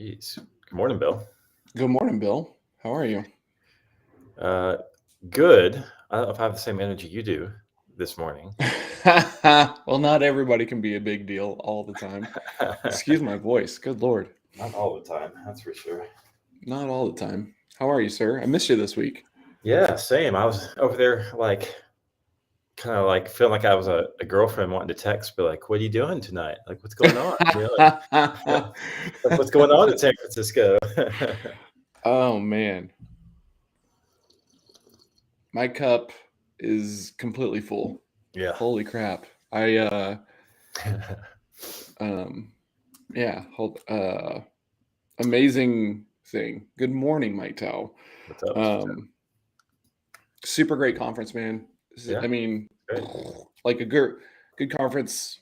Jeez. Good morning, Bill. Good morning, Bill. How are you? Uh, Good. I don't know if I have the same energy you do this morning. Well, not everybody can be a big deal all the time. Excuse my voice. Good Lord. Not all the time, that's for sure. Not all the time. How are you, sir? I missed you this week. Yeah, same. I was over there, like, kind of like feeling like I was a girlfriend wanting to text, but like, what are you doing tonight? Like, what's going on? Like, what's going on in San Francisco? Oh, man. My cup is completely full. Yeah. Holy crap. Um, yeah, amazing thing. Good morning, Mike Tao. What's up? Um, Super great conference, man. Yeah, I mean, great. like a good conference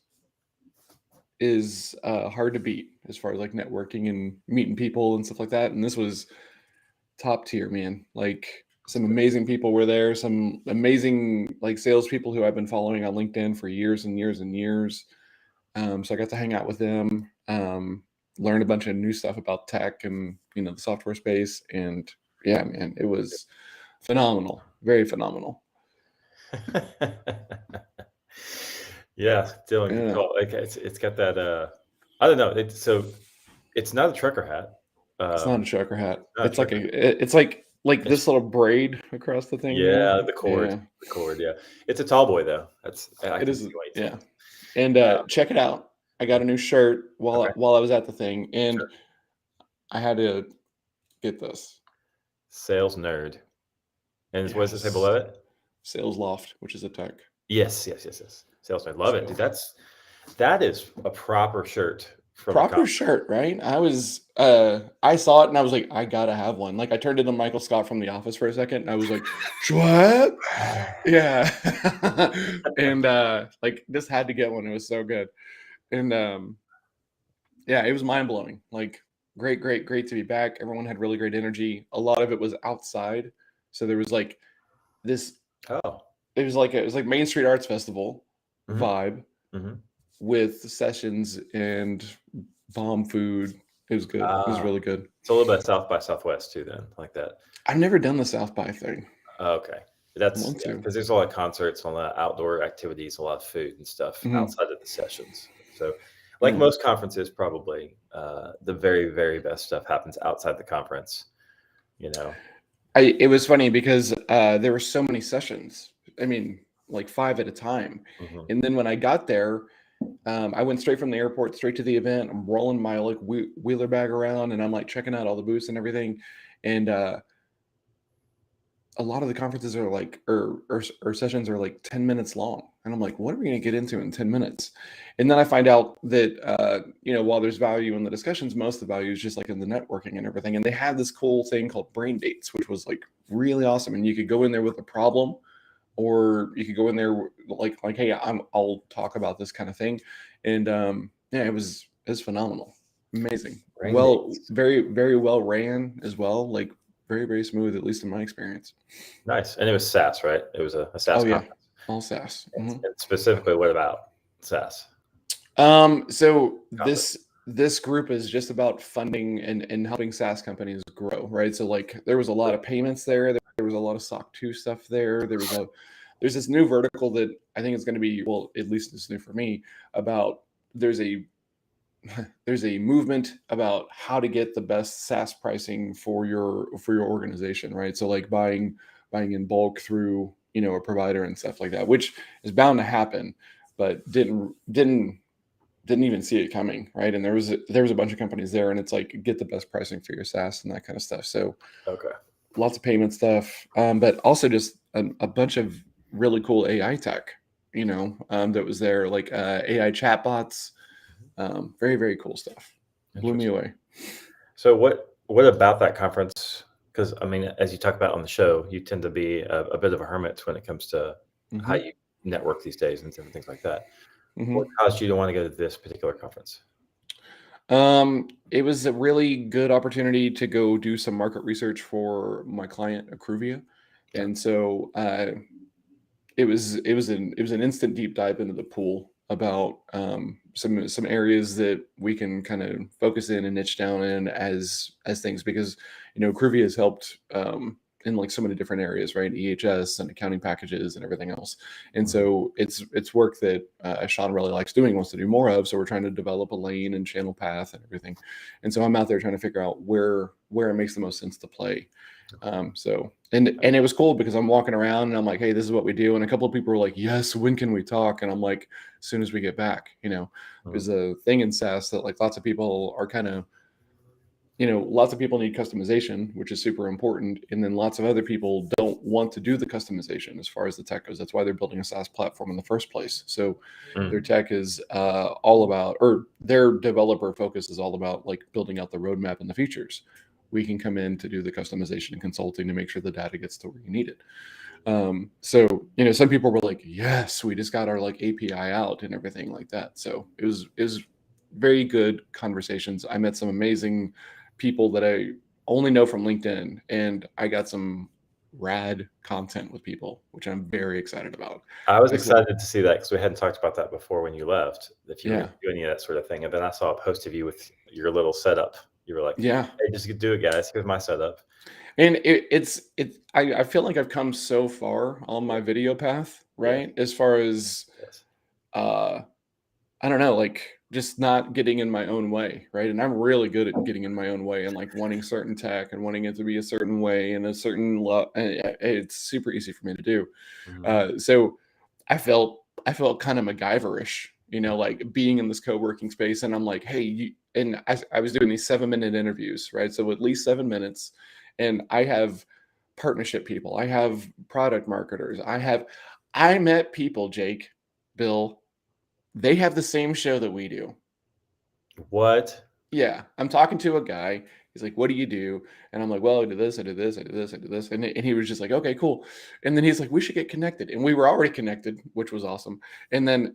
is hard to beat as far as like networking and meeting people and stuff like that. And this was top tier, man. Like some amazing people were there, some amazing like salespeople who I've been following on LinkedIn for years and years and years. So I got to hang out with them, learn a bunch of new stuff about tech and the software space. And yeah, man, it was phenomenal, very phenomenal. Yeah, Dylan, good Yeah, call. Like it's got that I don't know. It's not a trucker hat. it's not a Um trucker hat. Not a It's like trucker. it's like It's this little braid across the thing there. yeah, Yeah, the cord, yeah. It's a tall boy though. I it can is. see why you think Yeah, and check it out. I got a new shirt okay, while I was at the thing, and sure. I had to get this. Sales nerd. And what does it say Yes, below it? Sales Loft, which is a tech Yes. Sales nerd. Love it, so dude. That is a proper shirt from a proper conference. shirt, right? I saw it and I was like, I gotta have one. Like I turned into Michael Scott from The Office for a second, and I was like, what? Yeah, and like just had to get one. It was so good, and yeah, it was mind blowing. Like great to be back. Everyone had really great energy. A lot of it was outside, so there was like this. Oh. It was like Main Street Arts Festival Mhm. vibe Mhm. with sessions and bomb food. It was good. It was Ah. really good. It's a little bit of South by Southwest too then, like that. I've never done the South by thing. Okay. I That's want yeah, to. because there's a lot of concerts, a lot of outdoor activities, a lot of food and stuff Mhm. outside of the sessions. So, like Mm. most conferences, probably the very, very best stuff happens outside the conference. You know. It was funny because there were so many sessions. I mean, like five at a time. Hmm. And then when I got there, I went straight from the airport straight to the event. I'm rolling my like wheeler bag around, and I'm like checking out all the booths and everything. And a lot of the conferences are like or sessions are like 10 minutes long, and I'm like, what are we going to get into in 10 minutes? And then I find out that while there's value in the discussions, most of the value is just like in the networking and everything. And they had this cool thing called brain dates, which was like really awesome, and you could go in there with a problem, or you could go in there like hey, I'll talk about this kind of thing. And yeah, it was phenomenal, amazing, Rain well, dates. very well ran as well, like very smooth, at least in my experience. Nice. And it was SaaS, right? It was a SaaS Oh yeah, conference. all SaaS. And specifically, what about SaaS So conference? this group is just about funding and helping SaaS companies grow, right? So like there was a lot of payments there. There was a lot of SOC 2 stuff there. There's this new vertical that I think is going to be, well, at least it's new for me, about there's a there's a movement about how to get the best SaaS pricing for your organization, right? So like buying in bulk through a provider and stuff like that, which is bound to happen, but didn't even see it coming, right? And there was a bunch of companies there, and it's like get the best pricing for your SaaS and that kind of stuff. So Okay. lots of payment stuff, but also just a bunch of really cool AI tech, that was there, like AI chatbots, very cool stuff. Blew me Interesting. away. So what about that conference? Because I mean, as you talk about on the show, you tend to be a bit of a hermit when it comes to how Hmm. you network these days and different things like that. What Hmm. caused you to want to go to this particular conference? It was a really good opportunity to go do some market research for my client, Accruvia, Yeah. and so it was an instant deep dive into the pool. about some areas that we can kind of focus in and niche down in as things, because Kruvia has helped in like so many different areas, right? EHS and accounting packages and everything else. And so it's work that Sean really likes doing, wants to do more of. So we're trying to develop a lane and channel path and everything. And so I'm out there trying to figure out where it makes the most sense to play. So it was cool because I'm walking around and I'm like, hey, this is what we do. And a couple of people were like, yes, when can we talk? And I'm like, as soon as we get back. There's a thing in SaaS that like lots of people are kind of, lots of people need customization, which is super important. And then lots of other people don't want to do the customization as far as the tech goes. That's why they're building a SaaS platform in the first place. So their tech is all about, or their developer focus is all about like building out the roadmap and the features. We can come in to do the customization and consulting to make sure the data gets to where you need it. So some people were like, yes, we just got our like API out and everything like that. So it was very good conversations. I met some amazing people that I only know from LinkedIn, and I got some rad content with people, which I'm very excited about. I was excited to see that because we hadn't talked about that before when you left, if you were doing any of that sort of thing. And then I saw a post of you with your little setup. You were like, hey, just do it, guys. Here's my setup. And I feel like I've come so far on my video path, right? As far as, I don't know, like just not getting in my own way, right? And I'm really good at getting in my own way and like wanting certain tech and wanting it to be a certain way and a certain it's super easy for me to do. So I felt kind of MacGyverish, like being in this co-working space. And I'm like, hey, I was doing these 7-minute interviews, right? So at least 7 minutes. And I have partnership people. I have product marketers. I met people, Jake, Bill, they have the same show that we do. What? Yeah. I'm talking to a guy. He's like, what do you do? And I'm like, well, I do this, I do this, I do this, I do this. And he was just like, okay, cool. And then he's like, we should get connected. And we were already connected, which was awesome. And then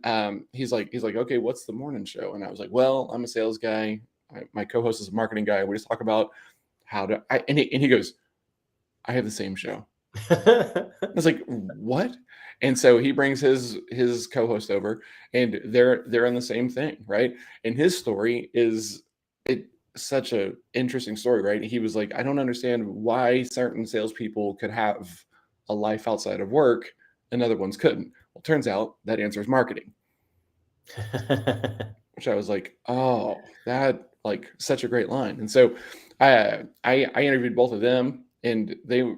he's like, okay, what's the morning show? And I was like, well, I'm a sales guy. My co-host is a marketing guy. We just talk about and he goes, I have the same show. I was like, what? And so he brings his co-host over, and they're on the same thing, right? And his story is such a interesting story, right? He was like, I don't understand why certain salespeople could have a life outside of work and other ones couldn't. Well, turns out that answer is marketing. Which I was like, oh, that like such a great line. And so I interviewed both of them, and they're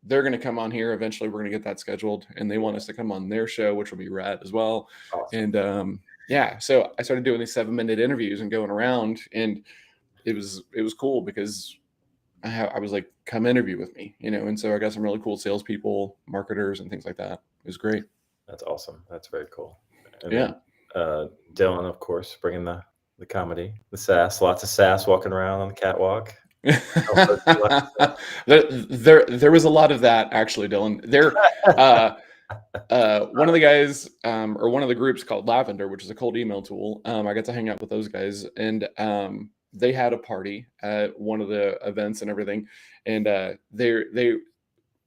going to come on here eventually. We're going to get that scheduled, and they want us to come on their show, which will be rad as well. Awesome. And so I started doing these 7-minute interviews and going around, and it was cool because I was like, come interview with me, and so I got some really cool salespeople, marketers, and things like that. It was great. That's awesome. That's very cool. And then, Dylan, of course, bringing the comedy, the sass, lots of sass walking around on the catwalk. There was a lot of that actually, Dylan. One of the guys or one of the groups called Lavender, which is a cold email tool. I got to hang out with those guys, and they had a party at one of the events and everything, and the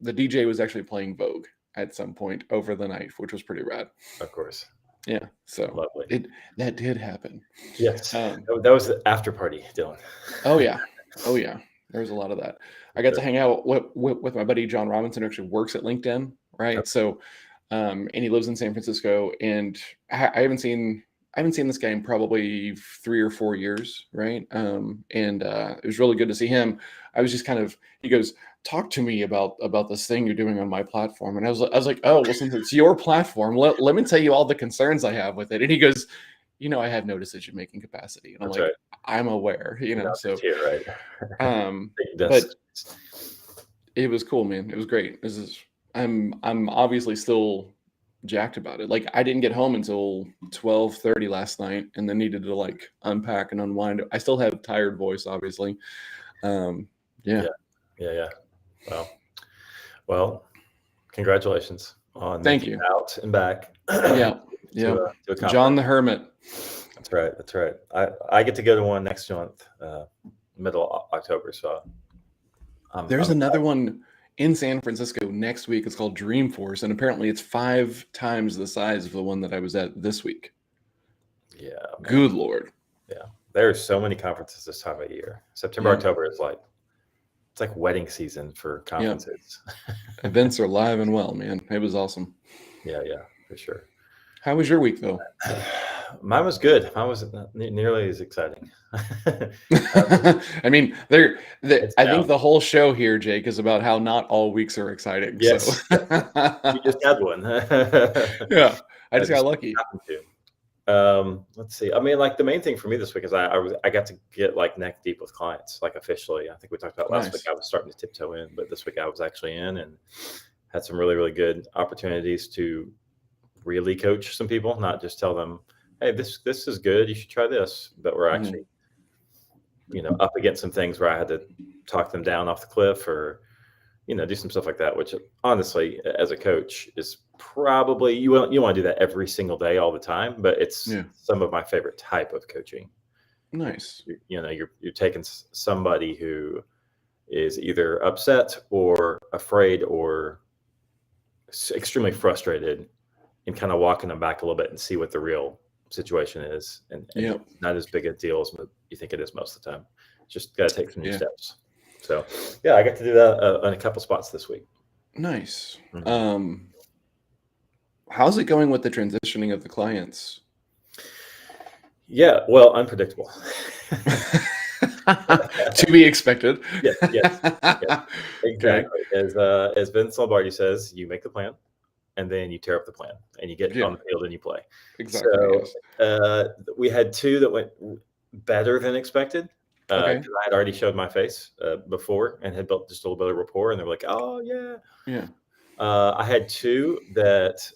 DJ was actually playing Vogue at some point over the night, which was pretty rad. Of course. Yeah, so lovely. That did happen. Yes, that was the after party, Dylan. Oh yeah, there was a lot of that. I got to hang out with my buddy John Robinson, who actually works at LinkedIn, right? Okay. So, and he lives in San Francisco, and I haven't seen this guy in probably 3 or 4 years, right? And it was really good to see him. I was just he goes, talk to me about this thing you're doing on my platform. And I was like, oh, well, since it's your platform, let me tell you all the concerns I have with it. And he goes, I have no decision-making capacity. And I'm like, I'm aware, so, here, right. But it was cool, man. It was great. I'm obviously still jacked about it. Like I didn't get home until 12:30 last night, and then needed to like unpack and unwind. I still have tired voice, obviously. Yeah. Well, congratulations on Thank you out and back. To John the Hermit. That's right. I get to go to one next month, middle of October. So there's another one in San Francisco next week. It's called Dreamforce, and apparently it's 5 times the size of the one that I was at this week. Yeah, man. Good Lord. There are so many conferences this time of year. September, Yeah. October is like, it's like wedding season for conferences. Events are live and well, man. It was awesome. Yeah, for sure. How was your week, though? Mine was good. Mine was not nearly as exciting. I mean, It's I down. think the whole show here, Jake, is about how not all weeks are exciting. Yes, So You just had one. yeah, I just got just lucky. happened to. Let's see. I mean, like the main thing for me this week is I got to get like neck deep with clients, like officially. I think we talked about last week. Nice. I was starting to tiptoe in, but this week I was actually in and had some really, really good opportunities to really coach some people, not just tell them, hey, this is good, you should try this. But we're actually, up against some things where I had to talk them down off the cliff or, do some stuff like that, which honestly, as a coach, is probably you want to do that every single day, all the time. But it's some of my favorite type of coaching. Nice. You're taking somebody who is either upset or afraid or extremely frustrated and kind of walking them back a little bit and see what the real situation is. And it's not as big a deal as you think it is most of the time. Just got to take some new steps. So, I got to do that on a couple spots this week. Nice. How's it going with the transitioning of the clients? Yeah, well, unpredictable. To be expected. Yes, exactly. Okay. As Vince Lombardi says, you make the plan, and then you tear up the plan, and you get on the field and you play. Exactly. So we had two that went better than expected. Because I had already showed my face before and had built just a little bit of rapport, and they were like, "Oh yeah." I had two that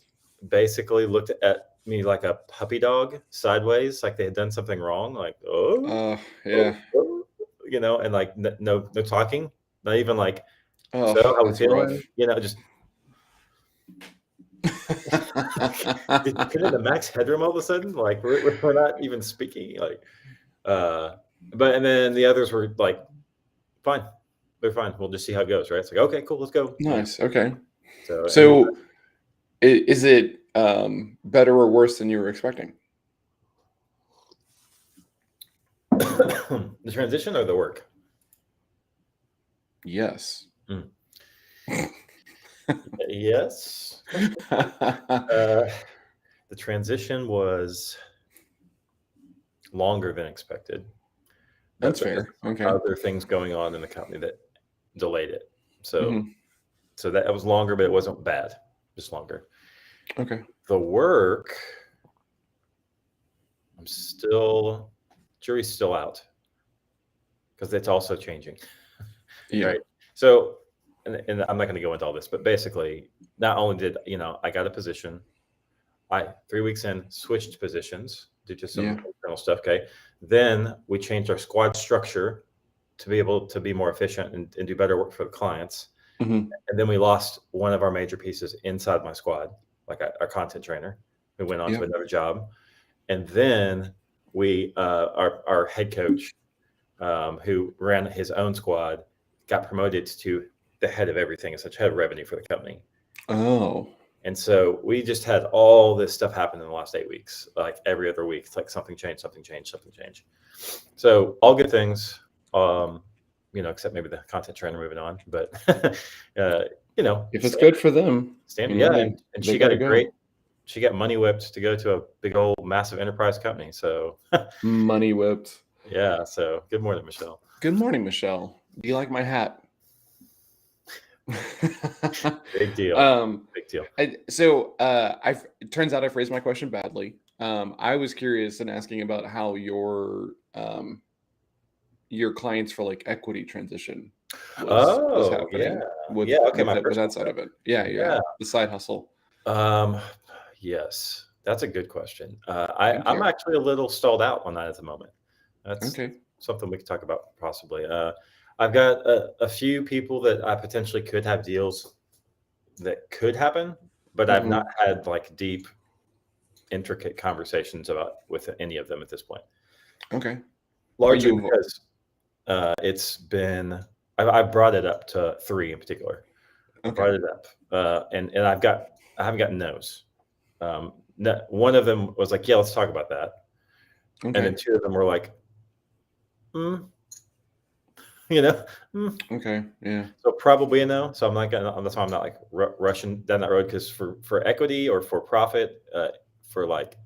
basically looked at me like a puppy dog sideways, like they had done something wrong, like and like no talking, not even like so how we feeling, just put in the max headroom all of a sudden, like we're not even speaking, like but and then the others were like, fine, they're fine, we'll just see how it goes, right? It's like, okay, cool, let's go. Nice. Okay. So is it better or worse than you were expecting? The transition or the work? Yes. Yes. The transition was longer than expected. That's fair. Okay. Other things going on in the company that delayed it. So that was longer, but it wasn't bad. Just longer. Okay. The work, jury's still out because it's also changing. Yeah. Right. So, and I'm not going to go into all this, but basically, not only did I got a position, 3 weeks in switched positions due to some internal stuff. Okay. Then we changed our squad structure to be able to be more efficient and do better work for the clients. And then we lost one of our major pieces inside my squad, like our content trainer, who went on to another job. And then we, our head coach, who ran his own squad, got promoted to the head of everything, as such head of revenue for the company. Oh. And so we just had all this stuff happen in the last 8 weeks, like every other week. It's like something changed. So all good things, except maybe the content trainer moving on. But, if it's good for them. And she got money whipped to go to a big old massive enterprise company. So money whipped. Yeah. So good morning, Michelle. Good morning, Michelle. Do you like my hat? Big deal. Big deal. It turns out I phrased my question badly. I was curious and asking about how your clients for like equity transition was happening. Okay. With that side of it. Yeah. The side hustle. Yes, that's a good question. I'm actually a little stalled out on that at the moment. That's something we could talk about possibly. I've got a few people that I potentially could have deals that could happen, but I've not had like deep, intricate conversations with any of them at this point. Okay. Largely because it's been, I've brought it up to 3 in particular. I brought it up, and I haven't gotten no's. One of them was like, yeah, let's talk about that. And then 2 of them were like, you know, Okay. Yeah. So probably a no. So I'm not gonna. That's why I'm not like rushing down that road, because for equity or for profit, for like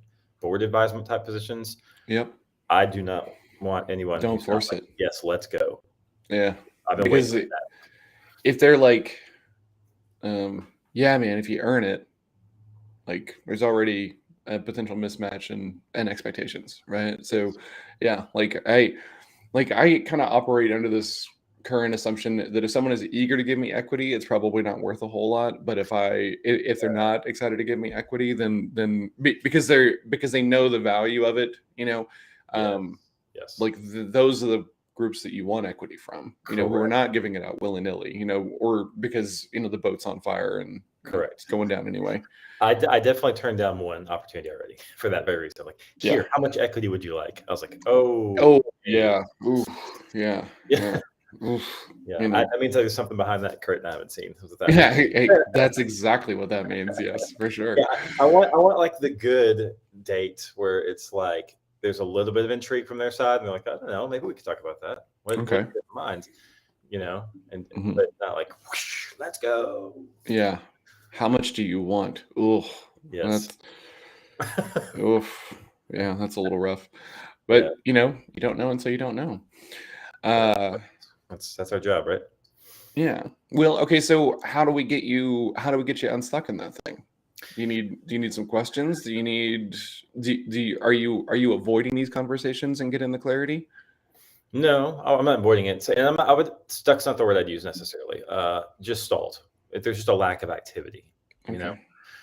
board advisement type positions, Yep. I do not want anyone Don't who's not force like, it. yes, let's go. Yeah. I've been Because waiting for that. if they're like, yeah, man, if you earn it, like there's already a potential mismatch in expectations, right? So yeah, I kind of operate under this current assumption that if someone is eager to give me equity, it's probably not worth a whole lot. But if they're not excited to give me equity, because they know the value of it, Yes. like those are the groups that you want equity from, who are not giving it out willy-nilly, or because the boat's on fire and Correct. it's going down anyway. I definitely turned down one opportunity already for that very reason. Like, here, how much equity would you like? I was like, yeah. Ooh, yeah. yeah. Oof, Yeah. I mean, there's something behind that curtain I haven't seen. That's exactly what that means. Yes, for sure. Yeah, I want like the good date where it's like there's a little bit of intrigue from their side, and they're like, I don't know, maybe we could talk about that. What do you have in mind? And but not like, whoosh, let's go. Yeah. How much do you want? Ooh, yes. Oof. Yeah, that's a little rough. But you don't know until you don't know. That's our job, right? Yeah. Well, okay, so how do we get you unstuck in that thing? Do you need some questions? Are you avoiding these conversations and getting the clarity? No, I'm not avoiding it. And I would stuck's not the word I'd use necessarily. Just stalled. If there's just a lack of activity,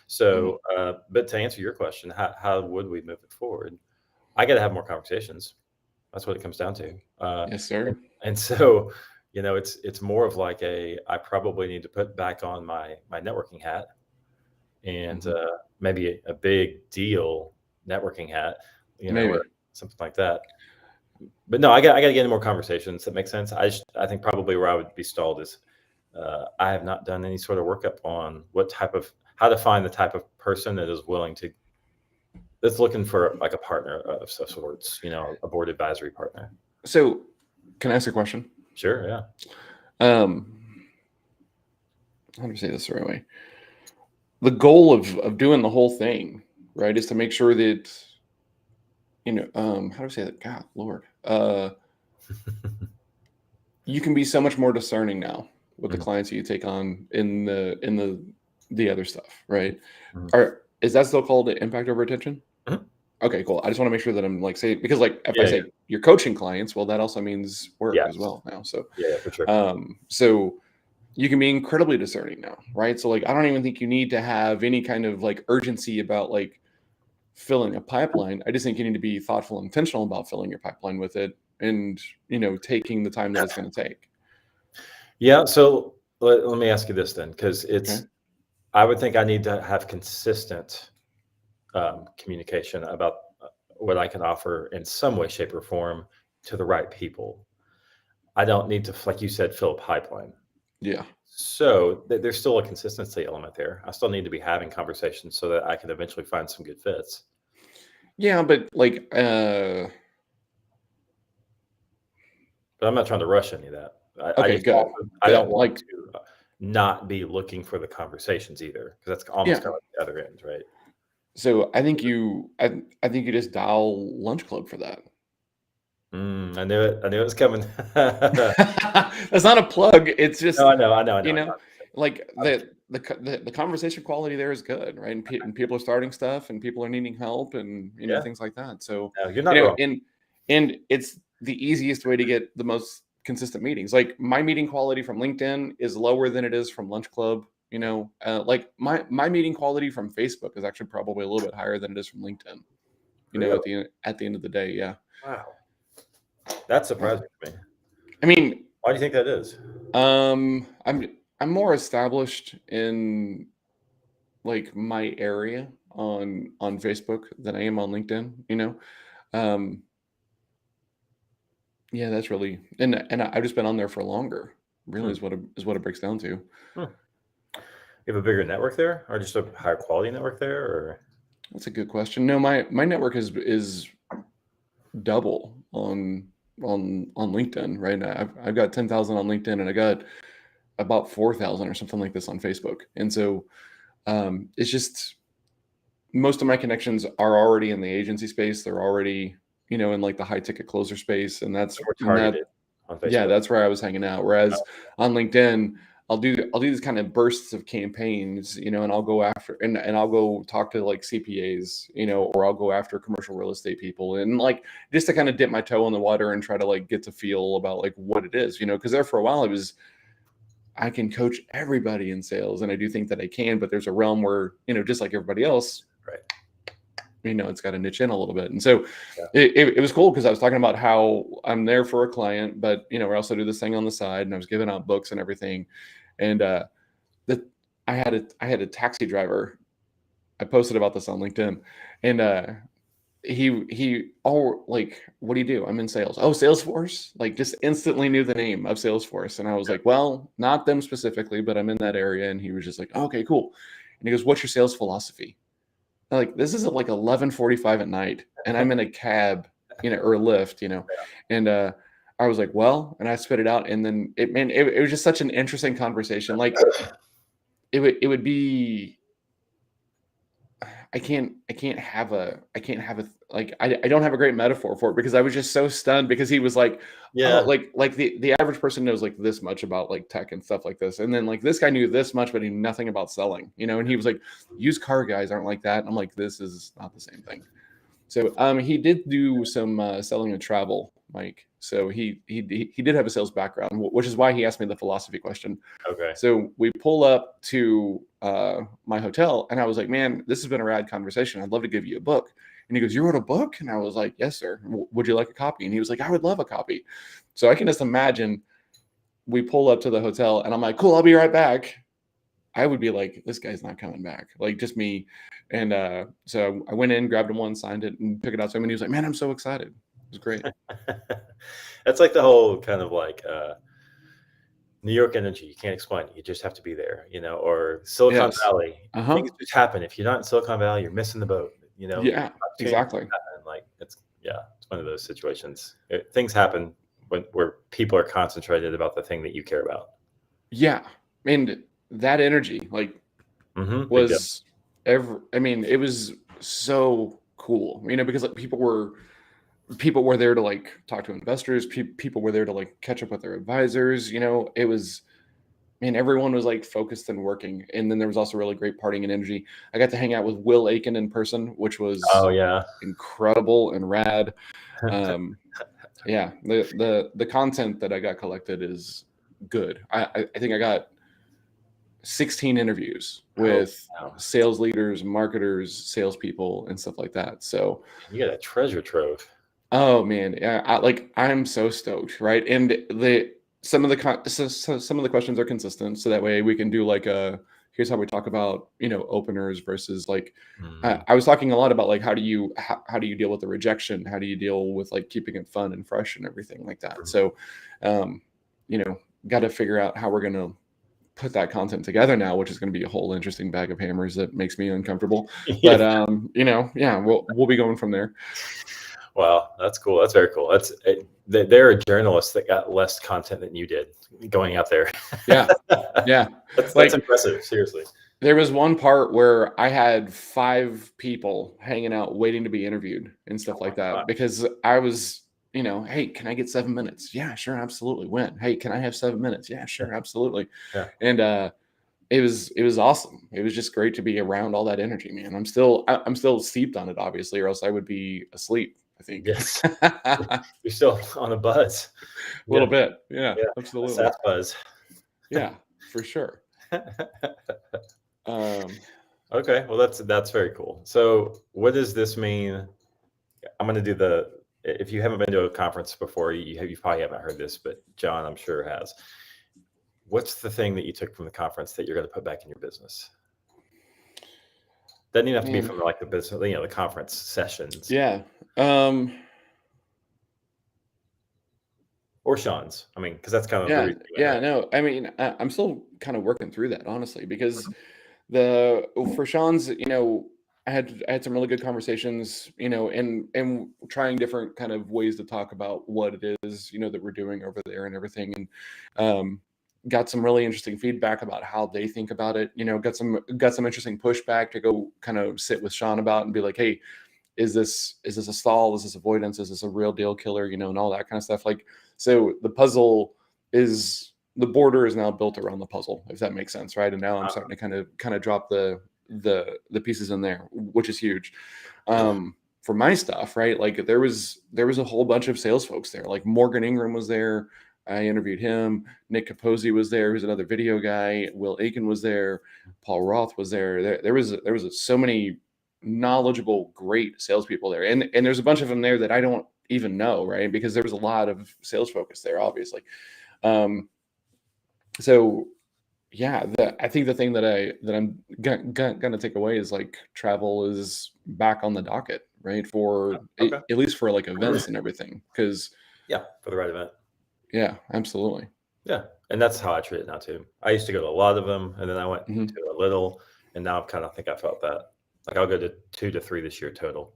So, but to answer your question, how would we move it forward? I got to have more conversations. That's what it comes down to. Yes, sir. And so, it's more of like I probably need to put back on my networking hat, and maybe a big deal networking hat, or something like that. But no, I got to get into more conversations. That makes sense. I think probably where I would be stalled is I have not done any sort of workup on how to find the type of person that's looking for like a partner of sorts, a board advisory partner. So, can I ask a question? Sure. Yeah. How do I say this the right way? The goal of doing the whole thing, right, is to make sure that, how do I say that? God, Lord. You can be so much more discerning now with the clients that you take on in the other stuff, right? Is that still called impact over attention? Okay, cool. I just want to make sure that I'm like saying, because like if I say you're coaching clients, well, that also means work as well now. So for sure. So you can be incredibly discerning now, right? So like I don't even think you need to have any kind of like urgency about like filling a pipeline. I just think you need to be thoughtful and intentional about filling your pipeline with it, and taking the time that it's going to take. Yeah. So let me ask you this then, because I would think I need to have consistent communication about what I can offer in some way, shape, or form to the right people. I don't need to, like you said, fill a pipeline. Yeah. So there's still a consistency element there. I still need to be having conversations so that I can eventually find some good fits. Yeah, but like, but I'm not trying to rush any of that. Good. I don't want to not be looking for the conversations either, because that's almost kind of like the other end, right? So I think you just dial Lunch Club for that. I knew it. I knew it was coming. That's not a plug. It's just, no, I know. Like the conversation quality there is good, right? And people are starting stuff, and people are needing help, and things like that. So you're not wrong. And it's the easiest way to get the most consistent meetings. Like my meeting quality from LinkedIn is lower than it is from Lunch Club. Like my meeting quality from Facebook is actually probably a little bit higher than it is from LinkedIn. Really? At the end of the day, yeah. Wow, that's surprising to me. I mean, why do you think that is? I'm more established in like my area on Facebook than I am on LinkedIn. Yeah, that's really, and I've just been on there for longer. Really, is what it breaks down to. You have a bigger network there, or just a higher quality network there, or? That's a good question. No, my network is double on LinkedIn, right? I've got 10,000 on LinkedIn, and I got about 4,000 or something like this on Facebook. And so it's just, most of my connections are already in the agency space. They're already, in like the high ticket closer space, and that's More and that targeted on yeah, Facebook. that's where I was hanging out. Whereas on LinkedIn, I'll do these kind of bursts of campaigns, and I'll go after and I'll go talk to like CPAs, or I'll go after commercial real estate people, and like just to kind of dip my toe in the water and try to like get to feel about like what it is, because there for a while I can coach everybody in sales, and I do think that I can, but there's a realm where, just like everybody else, Right. it's got to niche in a little bit. And so Yeah. it was cool because I was talking about how I'm there for a client, but we also do this thing on the side, and I was giving out books and everything. And I had a taxi driver. I posted about this on LinkedIn, and like, what do you do? I'm in sales. Oh, Salesforce. Like, just instantly knew the name of Salesforce. And I was like, well, not them specifically, but I'm in that area. And he was just like, oh, okay, cool. And he goes, what's your sales philosophy? Like, this is at like 11:45 at night, and I'm in a cab, or a Lyft, and I was like, well, and I spit it out, and then it was just such an interesting conversation. Like, it would be, I can't have a like, I don't have a great metaphor for it, because I was just so stunned, because he was like, Yeah. oh, like the average person knows like this much about like tech and stuff like this, and then like this guy knew this much, but he knew nothing about selling, and he was like, used car guys aren't like that. And I'm like, this is not the same thing. So he did do some selling and travel, Mike. So he did have a sales background, which is why he asked me the philosophy question. Okay. So we pull up to my hotel, and I was like, man, this has been a rad conversation. I'd love to give you a book. And he goes, you wrote a book? And I was like, yes, sir. Would you like a copy? And he was like, I would love a copy. So I can just imagine we pull up to the hotel, and I'm like, cool, I'll be right back. I would be like, this guy's not coming back. Like, just me. And so I went in, grabbed him one, signed it, and took it out to him. And he was like, man, I'm so excited. It was great. That's like the whole kind of like New York energy. You can't explain it. You just have to be there, or Silicon Yes. Valley. Things just happen. If you're not in Silicon Valley, you're missing the boat, Yeah, exactly. And like, it's one of those situations. Things happen where people are concentrated about the thing that you care about. Yeah. And that energy, like, was it was so cool, because like people were there to like talk to investors. People were there to like catch up with their advisors. It was, everyone was like focused and working. And then there was also really great partying and energy. I got to hang out with Will Aiken in person, which was incredible and rad. Yeah, the content that I got collected is good. I think I got 16 interviews with sales leaders, marketers, salespeople, and stuff like that. So you got a treasure trove. Oh man, yeah, I'm so stoked, right? And some of the questions are consistent, so that way we can do like here's how we talk about openers versus like I was talking a lot about like how do you deal with the rejection, how do you deal with like keeping it fun and fresh and everything like that. So got to figure out how we're gonna put that content together now, which is going to be a whole interesting bag of hammers that makes me uncomfortable. But we'll be going from there. Wow, that's cool. That's very cool. There are journalists that got less content than you did going out there. Yeah. That's impressive. Seriously. There was one part where I had 5 people hanging out waiting to be interviewed and stuff like that, because I was, hey, can I get 7 minutes? Yeah, sure, absolutely. When? Hey, can I have 7 minutes? Yeah, sure, absolutely. Yeah. And it was awesome. It was just great to be around all that energy, man. I'm still steeped on it, obviously, or else I would be asleep, I think. Yes. You're still on a buzz. A little bit. Yeah, absolutely. SaaS buzz. Yeah, for sure. Okay, well that's very cool. So what does this mean? I'm going to do if you haven't been to a conference before, you probably haven't heard this, but John, I'm sure has. What's the thing that you took from the conference that you're going to put back in your business? Doesn't even have to be from like the business, the conference sessions. Yeah. Or Sean's. Because that's kind of the reason. Yeah, no. I'm still kind of working through that, honestly, because for Sean's, I had some really good conversations, and trying different kind of ways to talk about what it is, that we're doing over there and everything. And got some really interesting feedback about how they think about it. Got some interesting pushback to go kind of sit with Sean about and be like, hey, is this a stall? Is this avoidance? Is this a real deal killer? And all that kind of stuff. Like, so the border is now built around the puzzle, if that makes sense, right? And now I'm starting to kind of drop the pieces in there, which is huge. For my stuff, right? Like there was a whole bunch of sales folks there. Like Morgan Ingram was there. I interviewed him. Nick Capozzi was there, who's another video guy. Will Aiken was there. Paul Roth was there. There was so many knowledgeable, great salespeople there, and there's a bunch of them there that I don't even know, right? Because there was a lot of sales focus there, obviously. So yeah, I think the thing that I'm gonna take away is like travel is back on the docket, right? For at least for like events and everything, because for the right event. Yeah, absolutely. Yeah, and that's how I treat it now too. I used to go to a lot of them, and then I went to a little, and now I think I felt that. Like I'll go to 2 to 3 this year total.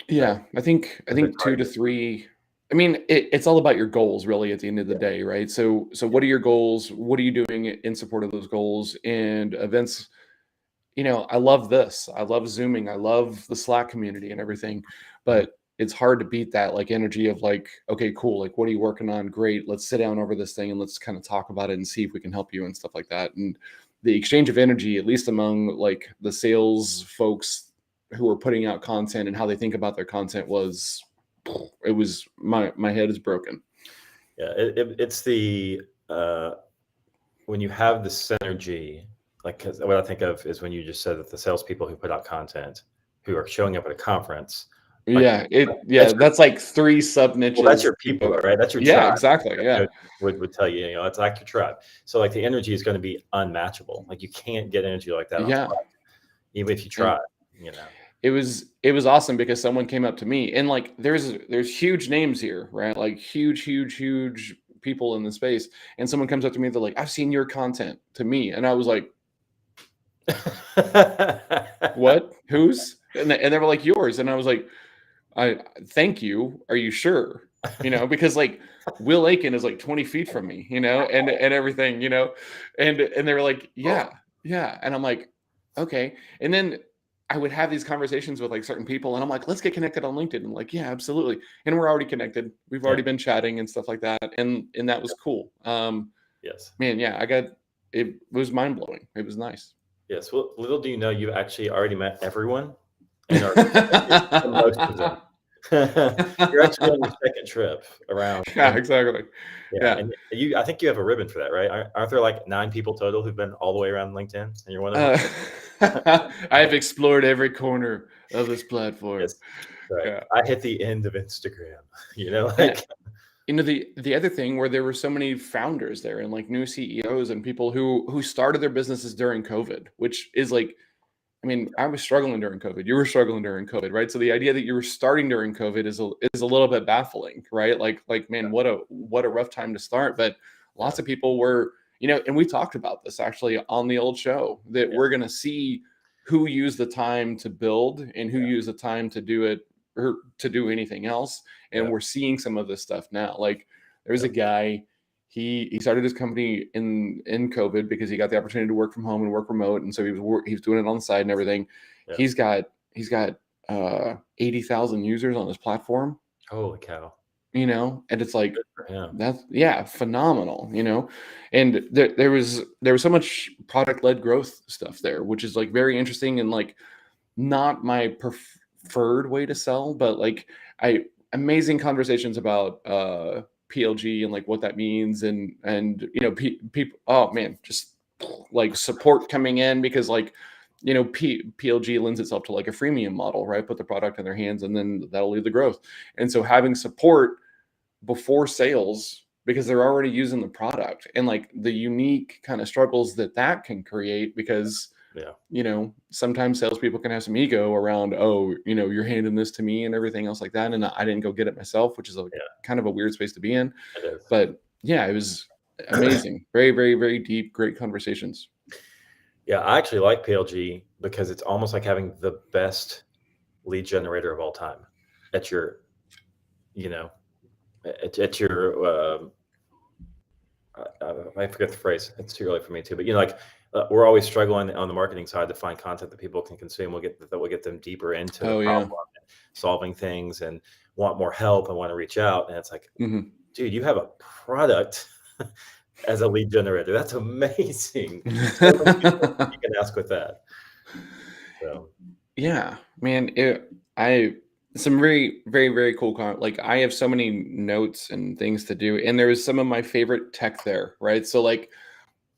Yeah, I think 2 to 3. I mean, it's all about your goals, really, at the end of the day, right? So what are your goals? What are you doing in support of those goals? And events, I love this. I love Zooming. I love the Slack community and everything, but it's hard to beat that like energy of like, okay, cool. Like, what are you working on? Great. Let's sit down over this thing and let's kind of talk about it and see if we can help you and stuff like that. And the exchange of energy, at least among like the sales folks who are putting out content and how they think about their content it was my head is broken. Yeah. It's the, when you have the synergy, like 'cause what I think of is when you just said that the salespeople who put out content who are showing up at a conference. Like, that's like 3 sub niches. Well, that's your people, right? That's your tribe. Exactly. Yeah. Would tell you, it's like your tribe. So like the energy is going to be unmatchable. Like you can't get energy like that. Yeah. Even if you try, It was awesome because someone came up to me and like there's huge names here, right? Like huge people in the space. And someone comes up to me, they're like, I've seen your content to me. And I was like, what? Whose? And they were like, yours. And I was like, I thank you. Are you sure? Because like Will Aiken is like 20 feet from me, and everything, and they were like, yeah. And I'm like, okay. And then I would have these conversations with like certain people and I'm like, let's get connected on LinkedIn. I'm like, yeah, absolutely. And we're already connected. We've already been chatting and stuff like that. And that was cool. Yes, man. Yeah. It was mind blowing. It was nice. Yes. Well, little do you know, you've actually already met everyone. And most of them. You're actually on your second trip around. Yeah, exactly. Yeah. And I think you have a ribbon for that, right? Aren't there like 9 people total who've been all the way around LinkedIn, and you're one of them? I've explored every corner of this platform. Yes, right. Yeah. I hit the end of Instagram. The other thing where there were so many founders there and like new CEOs and people who started their businesses during COVID, which is like, I mean, I was struggling during COVID. You were struggling during COVID, right? So the idea that you were starting during COVID is a little bit baffling, right? Like, man, what a rough time to start. But lots of people were, and we talked about this actually on the old show that we're going to see who used the time to build and who used the time to do it or to do anything else. And we're seeing some of this stuff now. Like there's a guy. He started his company in COVID because he got the opportunity to work from home and work remote, and so he was doing it on the side and everything. Yeah. He's got 80,000 users on his platform. Holy cow! And it's like that's phenomenal. And there was so much product led growth stuff there, which is like very interesting and like not my preferred way to sell, but like amazing conversations about PLG and like what that means and people, oh man, just like support coming in because like PLG lends itself to like a freemium model, right? Put the product in their hands and then that'll lead the growth. And so having support before sales because they're already using the product and like the unique kind of struggles that can create because sometimes salespeople can have some ego around, you're handing this to me and everything else like that. And I didn't go get it myself, which is kind of a weird space to be in. But yeah, it was amazing. Very, very, very deep, great conversations. Yeah, I actually like PLG because it's almost like having the best lead generator of all time at your, you know, at your, I forget the phrase. It's too early for me too, but like we're always struggling on the marketing side to find content that people can consume. That will get them deeper into the Oh yeah. problem, and solving things, and want more help and want to reach out. And it's like, Mhm. dude, you have a product as a lead generator. That's amazing. So many people you can ask with that. So Yeah, man, I some very, very, very cool like I have so many notes and things to do, and there was some of my favorite tech there, right? So like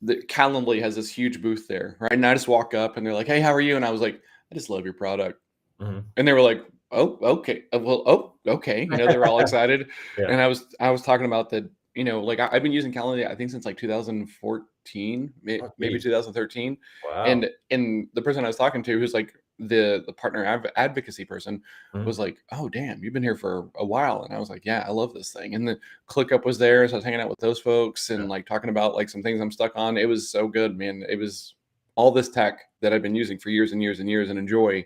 the Calendly has this huge booth there, right? And I just walk up and they're like, "Hey, how are you?" And I was like, "I just love your product." mhm. And they were like, "Oh, okay. Well, oh, okay." They were all excited. Yeah. And I was talking about that, like I've been using Calendly, I think since like 2014, Oh, maybe geez. 2013. Wow. And the person I was talking to, who's like the partner advocacy person, Mhm. was like, "Oh, damn, you've been here for a while." And I was like, "Yeah, I love this thing." And the ClickUp was there, so I was hanging out with those folks Yeah. and like talking about like some things I'm stuck on. It was so good, man. It was all this tech that I've been using for years and years and years and enjoy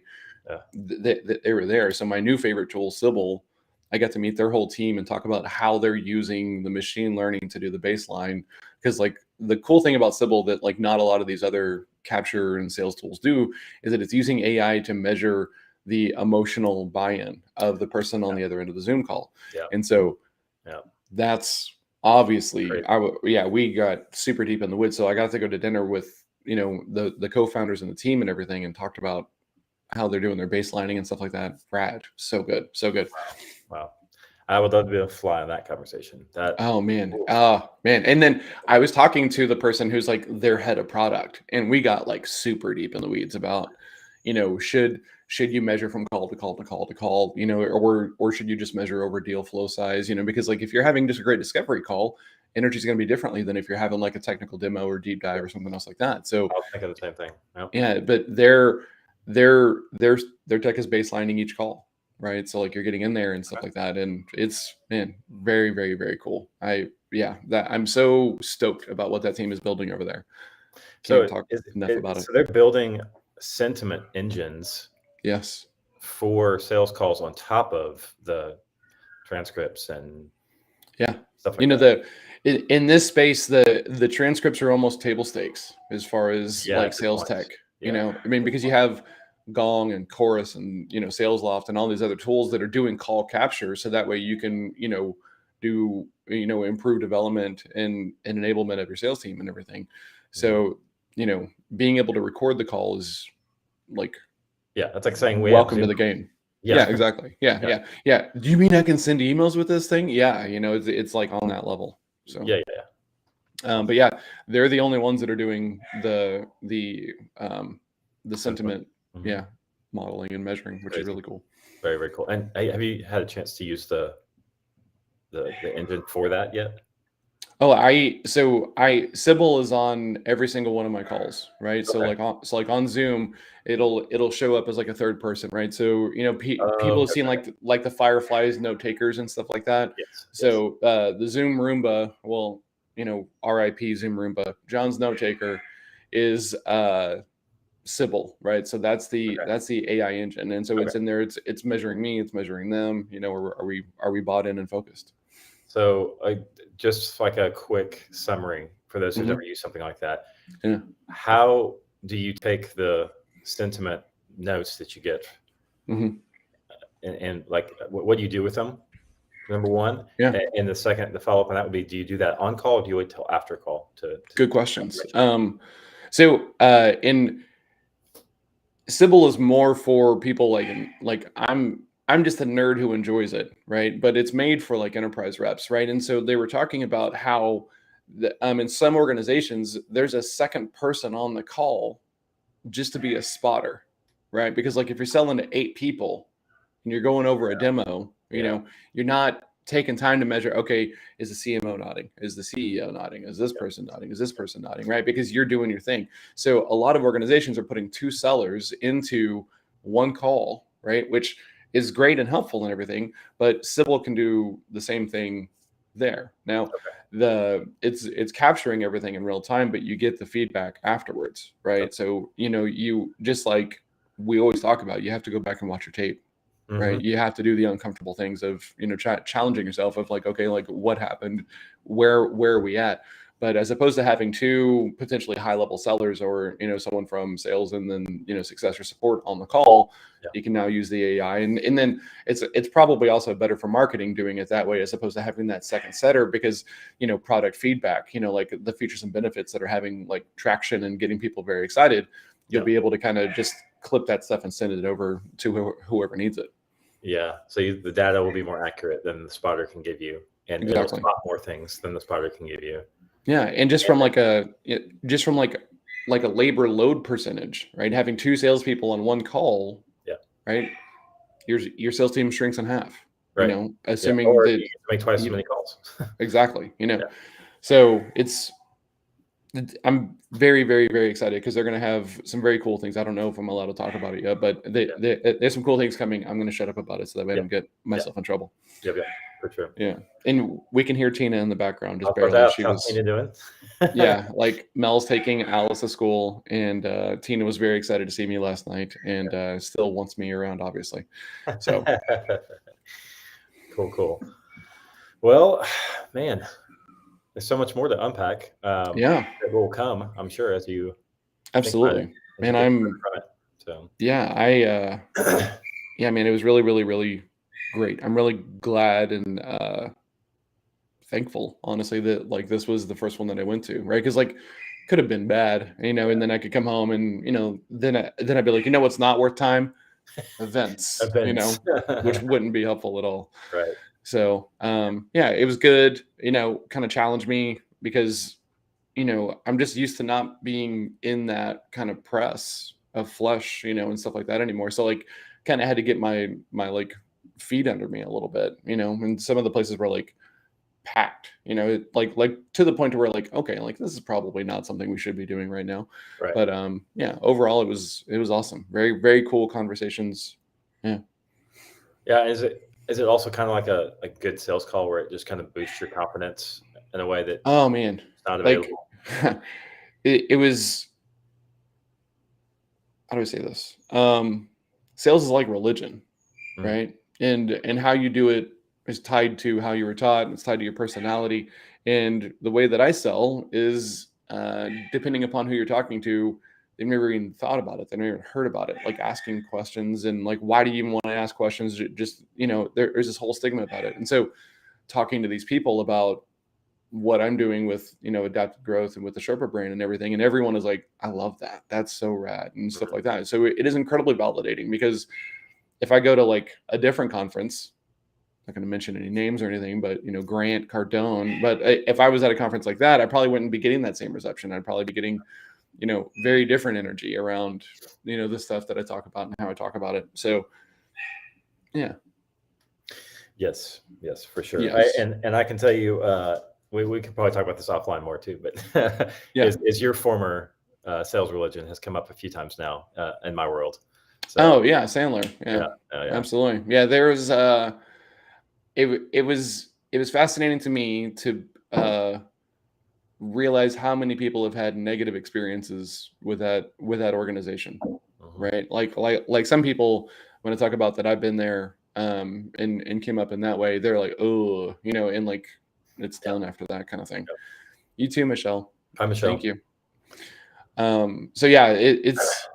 Yeah. they were there. So my new favorite tool, Sybil, I got to meet their whole team and talk about how they're using the machine learning to do the baseline. Because like the cool thing about Sybil that like not a lot of these other capture and sales tools do is that it's using AI to measure the emotional buy-in of the person on the other end of the Zoom call. Yeah. And so Yeah. that's obviously Great. yeah, we got super deep in the woods. So I got to go to dinner with the co-founders and the team and everything and talked about how they're doing their baselining and stuff like that. Rad. So good. So good. Wow. I would love to be a fly in that conversation. That Oh man. oof. Oh man. And then I was talking to the person who's like their head of product, and we got like super deep in the weeds about, should you measure from call to call to call to call, or should you just measure over deal flow size, because like if you're having just a great discovery call, energy is going to be differently than if you're having like a technical demo or deep dive or something else like that. So I was thinking the same thing. Yep. yeah, but their tech is baselining each call, right? So like you're getting in there and stuff like that, and it's, man, very, very, very cool. I'm so stoked about what that team is building over there. So Can't talk enough about it. so they're building sentiment engines Yes. for sales calls on top of the transcripts and Yeah. stuff You like know, that. in this space, the transcripts are almost table stakes as far as Yeah, like good sales point. tech. Yeah. I mean, because you have Gong and Chorus and Sales Loft and all these other tools that are doing call capture, so that way you can do improve development and enablement of your sales team and everything. Mhm. So being able to record the call is like Yeah, that's like saying we have welcome to Zoom. the game. Yeah, Yeah. exactly. Yeah, Yeah. yeah, yeah. Do you mean I can send emails with this thing? Yeah, it's like on that level. So, Yeah, yeah, yeah. but yeah, they're the only ones that are doing the Sentiment. sentiment, Mhm. yeah, modeling and measuring, which is Crazy. really cool. Very, very cool. And have you had a chance to use the engine for that yet? Oh, Sybil is on every single one of my calls, right? So Okay. on Zoom, it'll show up as like a third person, right? So people have Okay, seen okay. like the Fireflies note takers and stuff like that. Yes, yes. So the Zoom Roomba, well, RIP Zoom Roomba, John's note taker is Sybil, right? So Okay, that's the AI engine, and so okay. it's in there. It's measuring me, it's measuring them. Are we bought in and focused? So, just like a quick summary for those who've never Hmm. used something like that. Yeah. How do you take the sentiment notes that you get, Hmm. and like what do you do with them? Number one, Yeah. and the follow up on that would be: do you do that on call, or do you wait till after call to Good questions. measure? So in Sybil is more for people like I'm just a nerd who enjoys it, right? But it's made for like enterprise reps, right? And so they were talking about how in some organizations there's a second person on the call just to be a spotter, right? Because like if you're selling to 8 people and you're going over a demo, Yeah, you're not taking time to measure, okay, is the CMO nodding? Is the CEO nodding? Is this yeah, person nodding? Is this person nodding? Right? Because you're doing your thing. So a lot of organizations are putting 2 sellers into one call, right? Which is great and helpful and everything, but Sybil can do the same thing there. Now, Okay. it's capturing everything in real time, but you get the feedback afterwards, right? Okay. So, you just like we always talk about, you have to go back and watch your tape, Mm-hmm. right? You have to do the uncomfortable things of, challenging yourself of like, okay, like what happened? Where are we at? But as opposed to having two potentially high level sellers or, someone from sales and then, success or support on the call, Yeah. you can now use the AI. And then it's probably also better for marketing doing it that way, as opposed to having that second setter, because, product feedback, like the features and benefits that are having like traction and getting people very excited, you'll Yeah. be able to kind of just clip that stuff and send it over to whoever needs it. Yeah. So the data will be more accurate than the spotter can give you, and it'll Exactly. spot more things than the spotter can give you. Yeah, and just from like a labor load percentage, right? Having two salespeople on one call, Yeah. right? Your sales team shrinks in half. Right. Assuming Or that you get to make twice as many calls. exactly. Yeah. So I'm very, very, very excited because they're going to have some very cool things. I don't know if I'm allowed to talk about it yet, but there's some cool things coming. I'm going to shut up about it so that way I don't get myself in trouble. Yeah, for sure. Yeah, and we can hear Tina in the background just How's barely. She how's was Tina doing? yeah, like Mel's taking Alice to school, and Tina was very excited to see me last night, and still wants me around, obviously. So cool. Well, man, there's so much more to unpack. yeah, It will come, I'm sure, as you think about it, absolutely, as you and get I'm further from it. So yeah, yeah, man, it was really, really, really great. I'm really glad and thankful, honestly, that like this was the first one that I went to, right? Because like could have been bad, and then I could come home and then I'd be like, what's not worth time? Events, events. which wouldn't be helpful at all. Right. So yeah, it was good, kind of challenged me because, I'm just used to not being in that kind of press of flesh, and stuff like that anymore. So like kind of had to get my like feet under me a little bit, and some of the places were like packed, like to the point where like, okay, like this is probably not something we should be doing right now. Right. But yeah, overall it was awesome. Very, very cool conversations. Yeah. Yeah. Is it also kind of like a good sales call where it just kind of boosts your confidence in a way that Oh man. it's not Like available? it was, how do I say this? Sales is like religion, Mhm. right? And how you do it is tied to how you were taught, and it's tied to your personality. And the way that I sell is depending upon who you're talking to, they've never even thought about it. They've never even heard about it. Like asking questions and like, why do you even want to ask questions? Just, there's this whole stigma about it. And so talking to these people about what I'm doing with, adaptive growth and with the Sherpa brand and everything. And everyone is like, I love that. That's so rad and stuff like that. So it is incredibly validating because if I go to like a different conference, I'm not going to mention any names or anything, but Grant Cardone. But if I was at a conference like that, I probably wouldn't be getting that same reception. I'd probably be getting, very different energy around, the stuff that I talk about and how I talk about it. So, yeah. Yes, for sure. Yes. And I can tell you, we could probably talk about this offline more too, but Yeah. is your former sales religion has come up a few times now in my world. So, oh yeah, Sandler. Yeah, yeah. Absolutely. Yeah, there was it was fascinating to me to realize how many people have had negative experiences with that organization, Mhm. right? Like some people, when I talk about that I've been there and came up in that way, they're like, oh, and like it's done after that kind of thing. Yep. You too, Michelle. Hi, Michelle. Thank you. So yeah, it's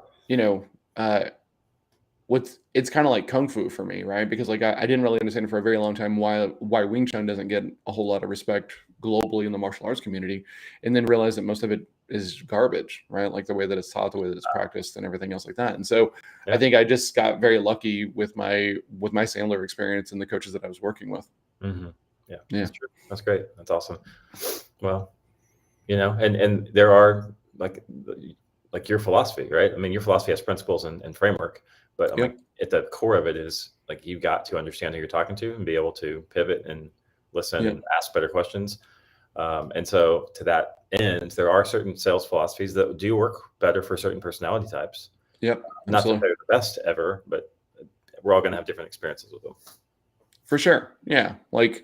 it's kind of like kung fu for me, right? Because like I didn't really understand for a very long time why Wing Chun doesn't get a whole lot of respect globally in the martial arts community, and then realized that most of it is garbage, right? Like the way that it's taught, the way that it's practiced, and everything else like that. And so I think I just got very lucky with my Sandler experience and the coaches that I was working with. Mm-hmm. Yeah, that's true. That's great. That's awesome. Well, and there are like your philosophy, right? I mean, your philosophy has principles and framework, but I'm like at the core of it is like you've got to understand who you're talking to and be able to pivot and listen and ask better questions. And so to that end, there are certain sales philosophies that do work better for certain personality types. Yep. Not that they're the best ever, but we're all going to have different experiences with them. For sure. Yeah. Like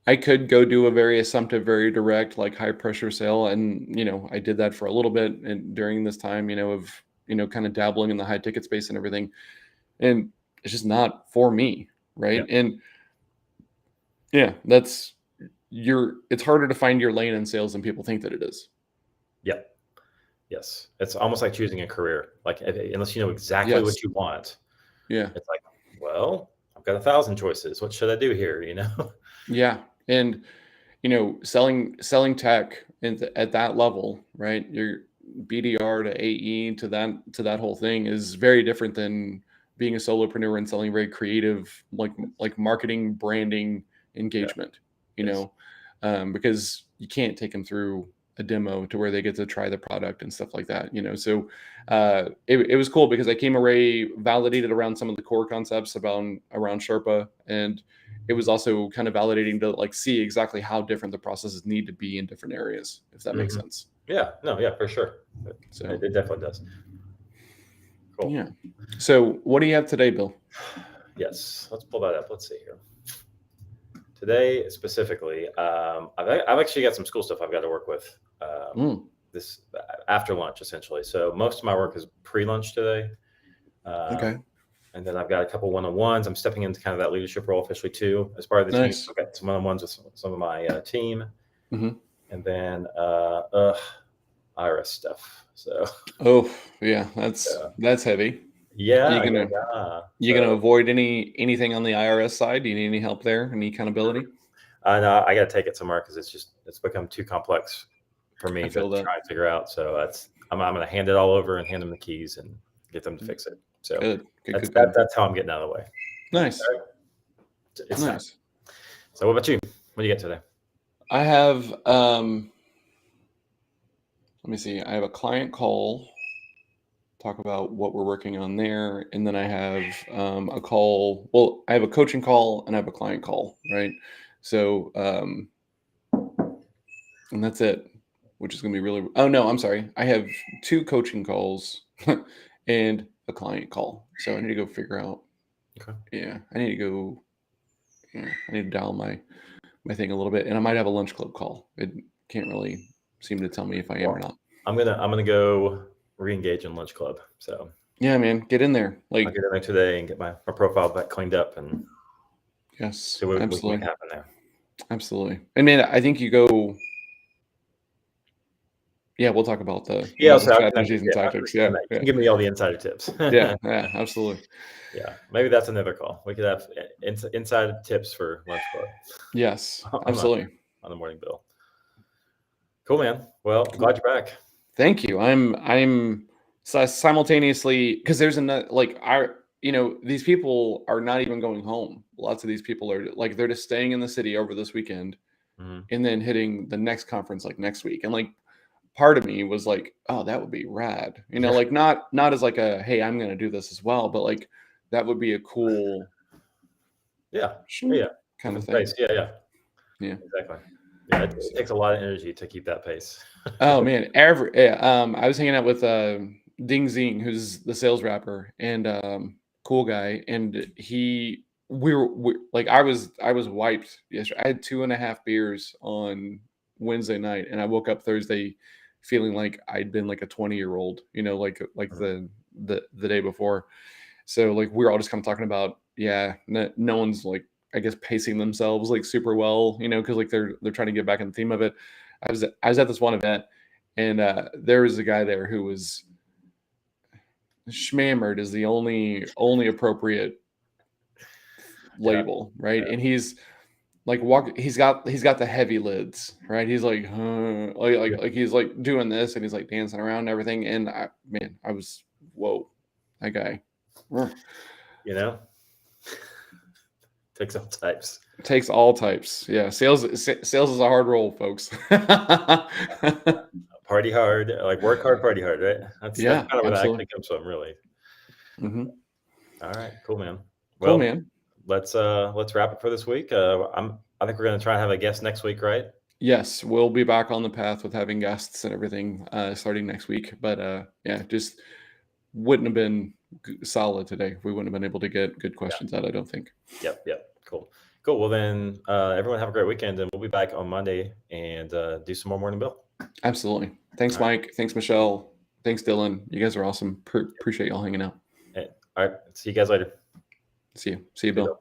I could go do a very assumptive, very direct, like high pressure sale. And, I did that for a little bit and during this time, of, kind of dabbling in the high ticket space and everything. And it's just not for me. Right. Yeah. And yeah, it's harder to find your lane in sales than people think that it is. Yeah. Yes. It's almost like choosing a career. Like unless you know exactly what you want. Yeah. It's like, well, I've got 1,000 choices. What should I do here? Yeah. And, selling tech at that level, right? Your BDR to AE to that whole thing is very different than being a solopreneur and selling very creative, like marketing, branding, engagement, Yes. because you can't take them through a demo to where they get to try the product and stuff like that, So it was cool because I came away validated around some of the core concepts around Sherpa, and it was also kind of validating to like see exactly how different the processes need to be in different areas, if that makes sense. Yeah. No. Yeah. For sure. So It definitely does. Cool. yeah. So what do you have today, Bill? Yes. Let's pull that up. Let's see here. Today specifically, I've actually got some school stuff I've got to work with this after lunch, essentially. So most of my work is pre-lunch today. Okay. And then I've got a couple one-on-ones. I'm stepping into kind of that leadership role officially too, as part of the team. Nice. I've got some one-on-ones with some of my team, Mhm. and then IRS stuff. So Oh yeah, that's heavy. yeah, You gonna avoid anything on the IRS side? Do you need any help there? Any accountability? I know I got to take it somewhere because it's become too complex for me I to feel that. try and figure out. So I'm going to hand it all over and hand them the keys and get them to fix it. So Good. that's how I'm getting out of the way. Nice. It's Nice. nice. So what about you? What do you get today? I have let me see. I have a client call, talk about what we're working on there, and then I have a call. Well, I have a coaching call and I have a client call, right? So and that's it, which is going to be really. Oh no, I'm sorry. I have 2 coaching calls and a client call. So I need to go figure out. Okay. Yeah, I need to go. Yeah, I need to dial my thing a little bit, and I might have a lunch club call. It can't really seem to tell me if I am or not. I'm gonna go re-engage in Lunch Club. So yeah, man, get in there. Like I'll get in there today and get my profile back cleaned up and yes, see what we can make happen there. Absolutely. And man, I think you go. Yeah, we'll talk about the strategies and tactics. Yeah, You can give me all the insider tips. yeah, absolutely. Yeah, maybe that's another call. We could have inside tips for Lunch Club. Yes, absolutely. On the morning bill. Cool, man. Well, glad you're back. Thank you. I'm simultaneously because there's another these people are not even going home. Lots of these people are like they're just staying in the city over this weekend and then hitting the next conference like next week. And like part of me was like, oh, that would be rad. Like not as like a hey, I'm gonna do this as well, but like that would be a cool kind of thing. Pace. Yeah. Exactly. Yeah, it takes a lot of energy to keep that pace. Oh man, I was hanging out with Ding Zing, who's the sales rapper and cool guy, and we like I was wiped yesterday. I had 2.5 beers on Wednesday night, and I woke up Thursday feeling like I'd been like a 20-year-old, like the day before. So like we were all just kind of talking about, no one's like I guess pacing themselves like super well, because like they're trying to get back in the theme of it. I was at this one event, and there was a guy there who was schmammered is the only appropriate label, right? And he's like he's got the heavy lids, right? He's like he's like doing this and he's like dancing around and everything. And I was whoa, that guy. Takes all types. Takes all types. Yeah, sales is a hard role, folks. Party hard, like work hard, party hard, right? That's kind of where that actually comes from, really. Mm-hmm. All right, cool, man. Well, cool, man. Let's wrap it for this week. I think we're going to try and have a guest next week, right? Yes, we'll be back on the path with having guests and everything starting next week. But just wouldn't have been solid today. We wouldn't have been able to get good questions out, I don't think. Yep. Cool. Cool. Well, then everyone have a great weekend, and we'll be back on Monday and do some more Morning Bill. Absolutely. Thanks, All right. Mike. Thanks, Michelle. Thanks, Dylan. You guys are awesome. Appreciate y'all hanging out. All right. See you guys later. See you. See you, See you, Bill. Bill.